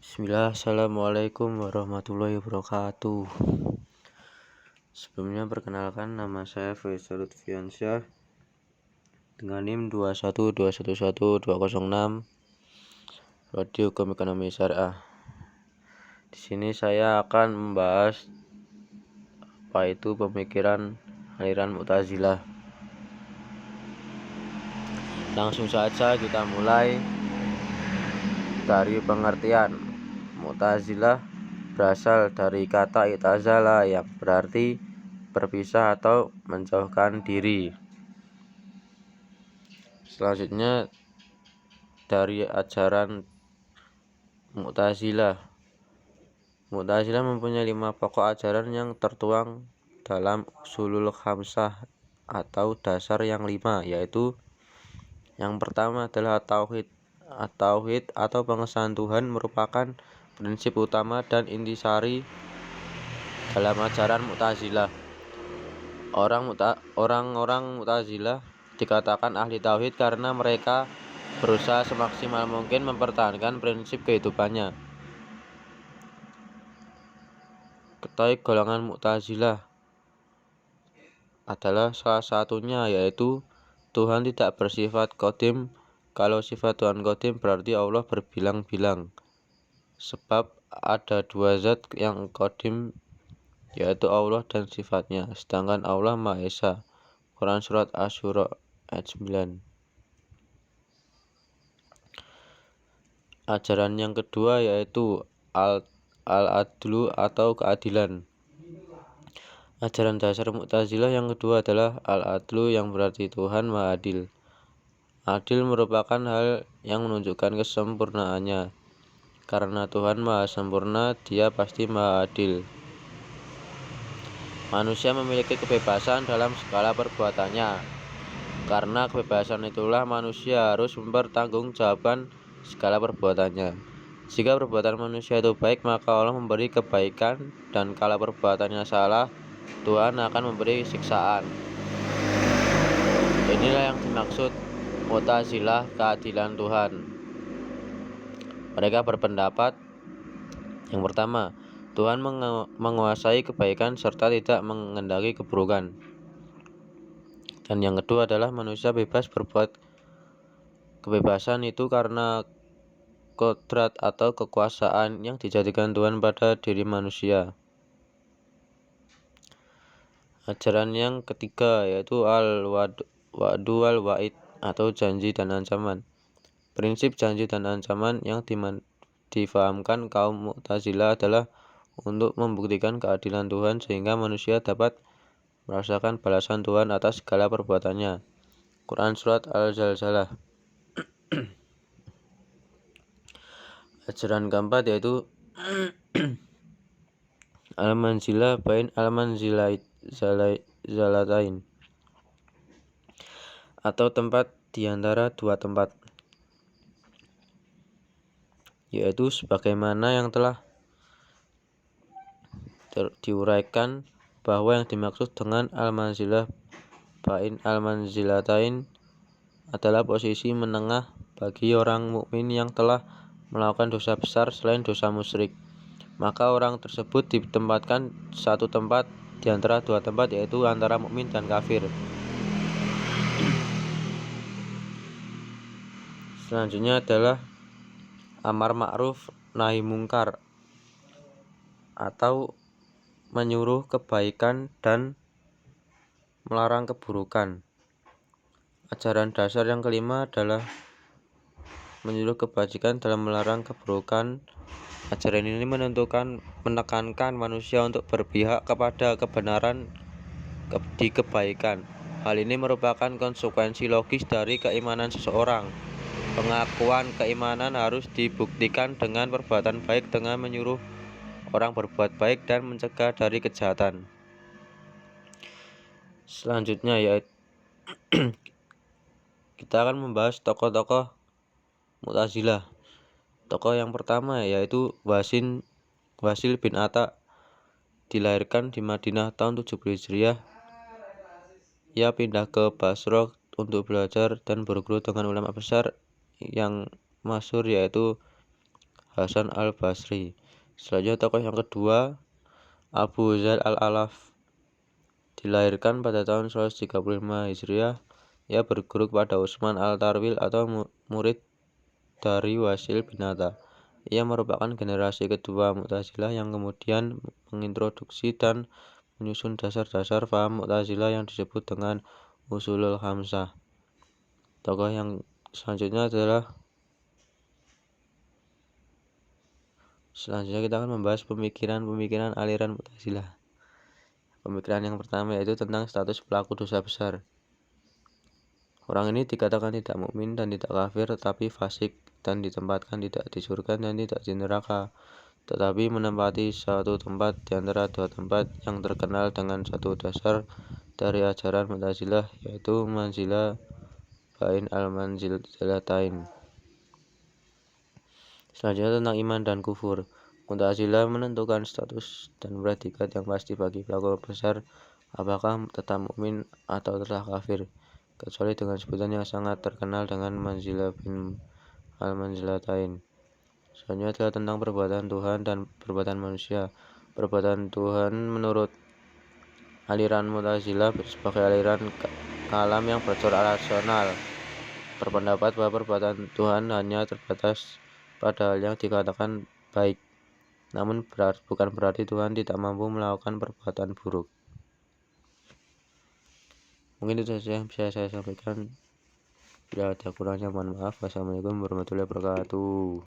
Bismillah, assalamualaikum warahmatullahi wabarakatuh. Sebelumnya perkenalkan, nama saya Faisal Lutfiansyah dengan NIM 212111206 Radio Hukum Ekonomi Syariah. Di sini saya akan membahas apa itu pemikiran aliran Mu'tazilah. Langsung saja kita mulai dari pengertian. Mu'tazilah berasal dari kata i'tazala yang berarti berpisah atau menjauhkan diri. Selanjutnya dari ajaran Mu'tazilah. Mu'tazilah mempunyai 5 pokok ajaran yang tertuang dalam usulul khamsah atau dasar yang 5, yaitu yang pertama adalah tauhid. Tauhid atau pengesahan Tuhan merupakan prinsip utama dan intisari dalam ajaran Mu'tazilah. Orang-orang Mu'tazilah dikatakan ahli tauhid karena mereka berusaha semaksimal mungkin mempertahankan prinsip kehidupannya. Ketahui golongan Mu'tazilah adalah salah satunya, yaitu Tuhan tidak bersifat qadim. Kalau sifat Tuhan qadim berarti Allah berbilang-bilang, sebab ada 2 zat yang qadim, yaitu Allah dan sifatnya, sedangkan Allah Maha Esa. Quran Surat Asy-Syura ayat 9. Ajaran yang kedua yaitu al-adlu atau keadilan. Ajaran dasar Mu'tazilah yang kedua adalah al-adlu yang berarti Tuhan Maha Adil. Adil merupakan hal yang menunjukkan kesempurnaannya. Karena Tuhan Maha Sempurna, Dia pasti Maha Adil. Manusia memiliki kebebasan dalam segala perbuatannya. Karena kebebasan itulah manusia harus mempertanggungjawabkan segala perbuatannya. Jika perbuatan manusia itu baik, maka Allah memberi kebaikan, dan kalau perbuatannya salah, Tuhan akan memberi siksaan. Inilah yang dimaksud Mu'tazilah, keadilan Tuhan. Mereka berpendapat, yang pertama, Tuhan menguasai kebaikan serta tidak mengendaki keburukan. Dan yang kedua adalah manusia bebas berbuat. Kebebasan itu karena kodrat atau kekuasaan yang dijadikan Tuhan pada diri manusia. Ajaran yang ketiga yaitu al-wa'du wal wa'id atau janji dan ancaman. Prinsip janji dan ancaman yang difahamkan kaum Mu'tazilah adalah untuk membuktikan keadilan Tuhan sehingga manusia dapat merasakan balasan Tuhan atas segala perbuatannya. Quran Surat Al-Zalzalah. Ajaran keempat yaitu al-manzilah bain al-manzilalatain atau tempat di antara 2 tempat, yaitu sebagaimana yang telah diuraikan bahwa yang dimaksud dengan al-manzilah bain al-manzilatain adalah posisi menengah bagi orang mukmin yang telah melakukan dosa besar selain dosa musyrik. Maka orang tersebut ditempatkan satu tempat di antara 2 tempat, yaitu antara mukmin dan kafir. Selanjutnya adalah amar ma'ruf nahi mungkar atau menyuruh kebaikan dan melarang keburukan. Ajaran dasar yang kelima adalah menyuruh kebajikan dalam melarang keburukan. Ajaran ini menekankan manusia untuk berpihak kepada kebenaran di kebaikan. Hal ini merupakan konsekuensi logis dari keimanan seseorang. Pengakuan keimanan harus dibuktikan dengan perbuatan baik dengan menyuruh orang berbuat baik dan mencegah dari kejahatan. Selanjutnya yaitu kita akan membahas tokoh-tokoh Mu'tazilah. Tokoh yang pertama yaitu Wasil bin Ata, dilahirkan di Madinah tahun 70 Hijriah. Ia pindah ke Basra untuk belajar dan berguru dengan ulama besar yang masyhur yaitu Hasan al-Basri. Selanjutnya tokoh yang kedua, Abu Zaid al-Alaf. Dilahirkan pada tahun 135 Hijriah. Ia berguru kepada Utsman al-Tarwil atau murid dari Wasil bin Atta. Ia merupakan generasi kedua Mu'tazilah yang kemudian mengintroduksi dan menyusun dasar-dasar paham Mu'tazilah yang disebut dengan Ushulul Khamsah. Tokoh yang selanjutnya kita akan membahas pemikiran aliran Mu'tazilah. Pemikiran yang pertama yaitu tentang status pelaku dosa besar. Orang ini dikatakan tidak mukmin dan tidak kafir, tetapi fasik, dan ditempatkan tidak di surga dan tidak di neraka, tetapi menempati suatu tempat di antara dua tempat yang terkenal dengan satu dasar dari ajaran Mu'tazilah, yaitu manzilah bain al-manzilatain. Selanjutnya tentang iman dan kufur. Mu'tazilah menentukan status dan predikat yang pasti bagi pelaku besar, apakah tetap mukmin atau telah kafir, kecuali dengan sebutan yang sangat terkenal dengan manzilah bin al-manzilatain. Selanjutnya adalah tentang perbuatan Tuhan dan perbuatan manusia. Perbuatan Tuhan menurut aliran Mu'tazilah sebagai aliran kalam yang bersumber rasional, berpendapat bahwa perbuatan Tuhan hanya terbatas pada hal yang dikatakan baik, namun bukan berarti Tuhan tidak mampu melakukan perbuatan buruk. Mungkin itu saja yang bisa saya sampaikan. Bila ada kurangnya mohon maaf. Wassalamualaikum warahmatullahi wabarakatuh.